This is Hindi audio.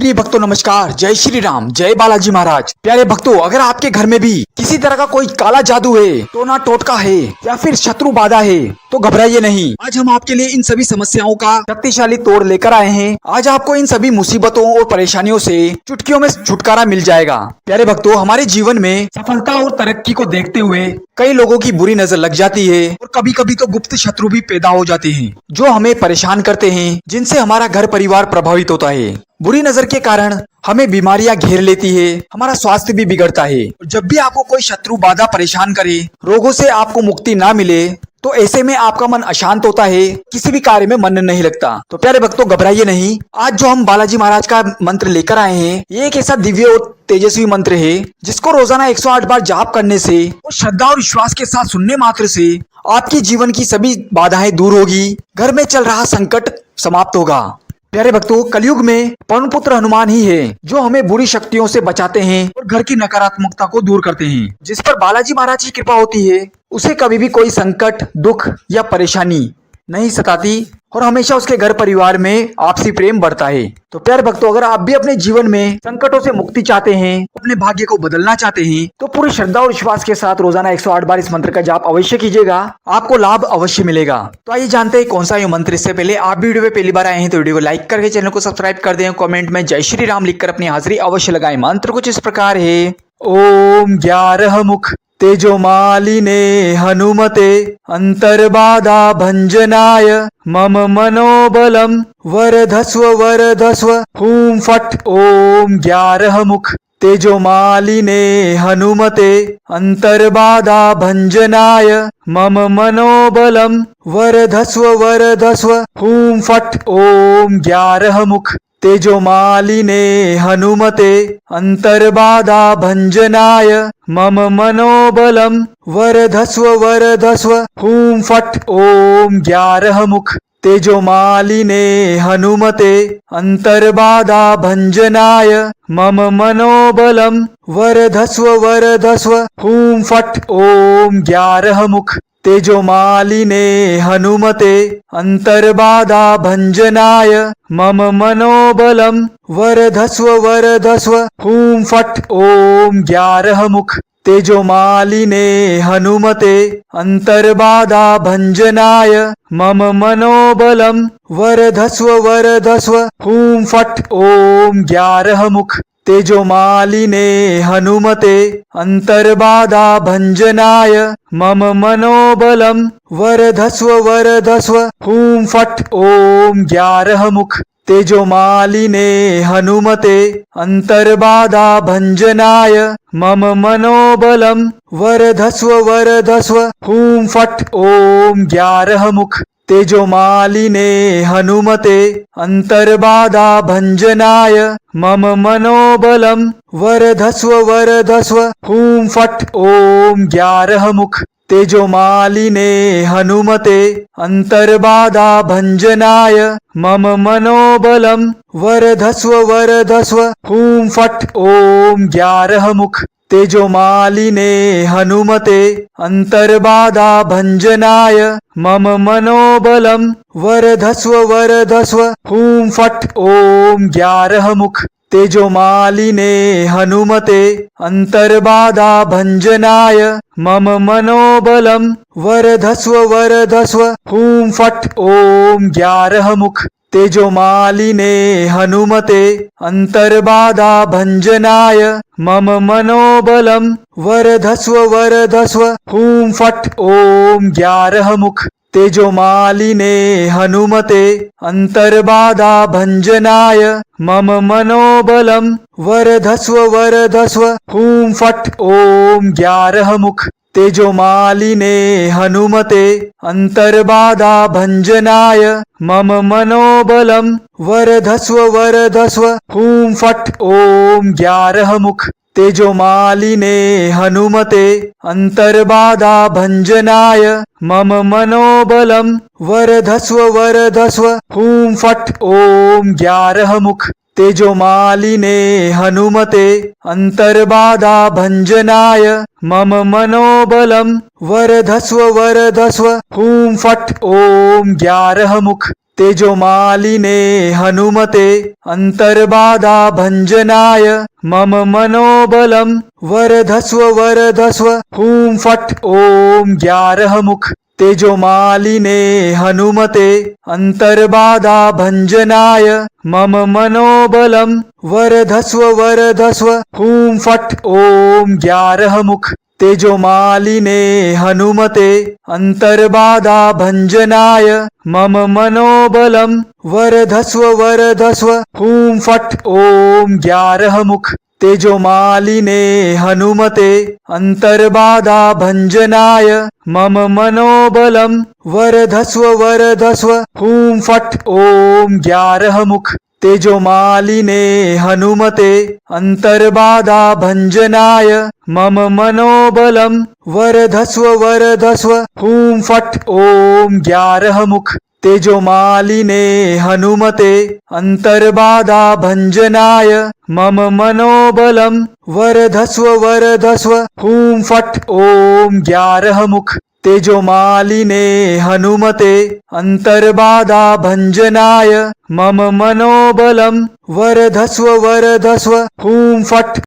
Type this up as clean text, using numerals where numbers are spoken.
प्रिय भक्तों नमस्कार, जय श्री राम, जय बालाजी महाराज। प्यारे भक्तों, अगर आपके घर में भी किसी तरह का कोई काला जादू है, टोना टोटका है या फिर शत्रु बाधा है तो घबराइए नहीं। आज हम आपके लिए इन सभी समस्याओं का शक्तिशाली तोड़ लेकर आए हैं। आज आपको इन सभी मुसीबतों और परेशानियों से चुटकियों में छुटकारा मिल जाएगा। प्यारे भक्तों, हमारे जीवन में सफलता और तरक्की को देखते हुए कई लोगों की बुरी नजर लग जाती है और कभी कभी तो गुप्त शत्रु भी पैदा हो जाते हैं जो हमें परेशान करते हैं, जिनसे हमारा घर परिवार प्रभावित होता है। बुरी नजर के कारण हमें बीमारियां घेर लेती है, हमारा स्वास्थ्य भी बिगड़ता है। जब भी आपको कोई शत्रु बाधा परेशान करे, रोगों से आपको मुक्ति ना मिले, तो ऐसे में आपका मन अशांत होता है, किसी भी कार्य में मन नहीं लगता। तो प्यारे भक्तों, घबराइए नहीं। आज जो हम बालाजी महाराज का मंत्र लेकर आए हैं, ये एक ऐसा दिव्य और तेजस्वी मंत्र है जिसको रोजाना 108 बार जाप करने से और श्रद्धा और विश्वास के साथ सुनने मात्र से आपके जीवन की सभी बाधाएं दूर होगी, घर में चल रहा संकट समाप्त होगा। प्यारे भक्तों, कलयुग में पवन पुत्र हनुमान ही है जो हमें बुरी शक्तियों से बचाते हैं और घर की नकारात्मकता को दूर करते हैं। जिस पर बालाजी महाराज की कृपा होती है, उसे कभी भी कोई संकट, दुख या परेशानी नहीं सताती और हमेशा उसके घर परिवार में आपसी प्रेम बढ़ता है। तो प्यारे भक्तों, अगर आप भी अपने जीवन में संकटों से मुक्ति चाहते हैं, अपने भाग्य को बदलना चाहते हैं, तो पूरी श्रद्धा और विश्वास के साथ रोजाना 108 बार इस मंत्र का जाप अवश्य कीजिएगा, आपको लाभ अवश्य मिलेगा। तो आइए जानते हैं कौन सा ये मंत्र। इससे पहले आप वीडियो पे पहली बार आए हैं तो वीडियो को लाइक करके चैनल को सब्सक्राइब कर दें, कमेंट में जय श्री राम लिखकर अपनी हाजिरी अवश्य लगाएं। मंत्र कुछ इस प्रकार है। ओम 11 मुख तेजोमालिने हनुमते अंतर्बाधा भंजनाय मम मनोबलम वरधस्व वरधस्व हूं फट। ओम 11 मुख तेजोमालिने हनुमते अंतर्बाधा भंजनाय मम मनोबलम वरधस्व वरधस्व हूं फट। ओम 11 मुख तेजोमालिने हनुमते अंतर्बाधा भंजनाय मम मनोबलम वरधस्व वरधस्व हूं फट। ओम 11 मुख तेजोमालिने हनुमते अंतर्बाधा भंजनाय मम मनोबलम वरधस्व वरधस्व हूं फट। ओम 11 मुख तेजोमालिने हनुमते अंतर्बाधा भंजनाय मम मनोबलम वरधस्व वरधस्व हूं फट। ओम 11 मुख तेजोमालिने हनुमते अंतर्बाधा भंजनाय मम मनोबलम वरधस्व वरधस्व हूं फट। ओम 11 मुख तेजोमालिने हनुमते अंतर्बाधा भंजनाय मम मनोबलम वरधस्व वरधस्व हूं फट। ओम 11 मुख तेजोमालिने हनुमते अंतर्बाधा भंजनाय मम मनोबलम वरधस्व वरधस्व हूं फट। ओम 11 मुख तेजोमालिने हनुमते अंतर्बाधा भंजनाय मम मनोबलम वरधस्व वरधस्व हूं फट। ओम 11 मुख तेजोमालिने हनुमते अंतर्बाधा भंजनाय मम मनोबलम वरधस्व वरधस्व हूं फट। ओम 11 मुख तेजोमालिने हनुमते अंतर्बाधा भंजनाय मम मनोबलम वरधस्व वरधस्व हूं फट। ओम 11 मुख तेजोमालिने हनुमते अंतर्बाधा भंजनाय मम मनोबलम वरधस्व वरधस्व हूं फट। ओम 11 मुख तेजोमालिने हनुमते अंतर्बाधा भंजनाय मम मनोबलम वरधस्व वरधस्व हूं फट। ओम 11 मुख तेजोमालिने हनुमते अंतर्बाधा भंजनाय मम मनोबलम वरधस्व वरधस्व हूं फट। ओम 11 मुख तेजोमालिने हनुमते अंतर्बाधा भंजनाय मम मनोबलम वरधस्व वरधस्व हूं फट। ओम 11 मुख तेजोमालिने हनुमते अंतर्बाधा भंजनाय मम मनोबलम वरधस्व वरधस्व हूं फट। ओम 11 मुख तेजोमालिने हनुमते अंतर्बाधा भंजनाय मम मनोबलम वरधस्व वरधस्व हूं फट। ओम 11 मुख तेजोमालिने हनुमते अंतर्बाधा भंजनाय मम मनोबलम वरधस्व वरधस्व हूं फट ओम 11 मुख तेजोमालिने हनुमते अंतर्बाधा भंजनाय मम मनोबलम वरधस्व वरधस्व हूं फट ओम 11 मुख तेजोमालिने हनुमते अंतर्बाधा भंजनाय मम मनोबलम वरधस्व वरधस्व हूं फट ओम 11 मुख तेजोमालिने हनुमते अंतर्बाधा भंजनाय मम मनोबलम वरधस्व वरधस्व हूं फट ओम 11 मुख तेजोमालिने हनुमते अंतर्बाधा भंजनाय मम मनोबलम वरधस्व वरधस्व हूं फट ओम 11 मुख तेजोमालिने हनुमते अंतर्बाधा भंजनाय मम मनोबलम वरधस्व वरधस्व हूं फट ओम 11 मुख तेजोमालिने हनुमते अंतर्बाधा भंजनाय मम मनोबलम वरधस्व वरधस्व हूं फट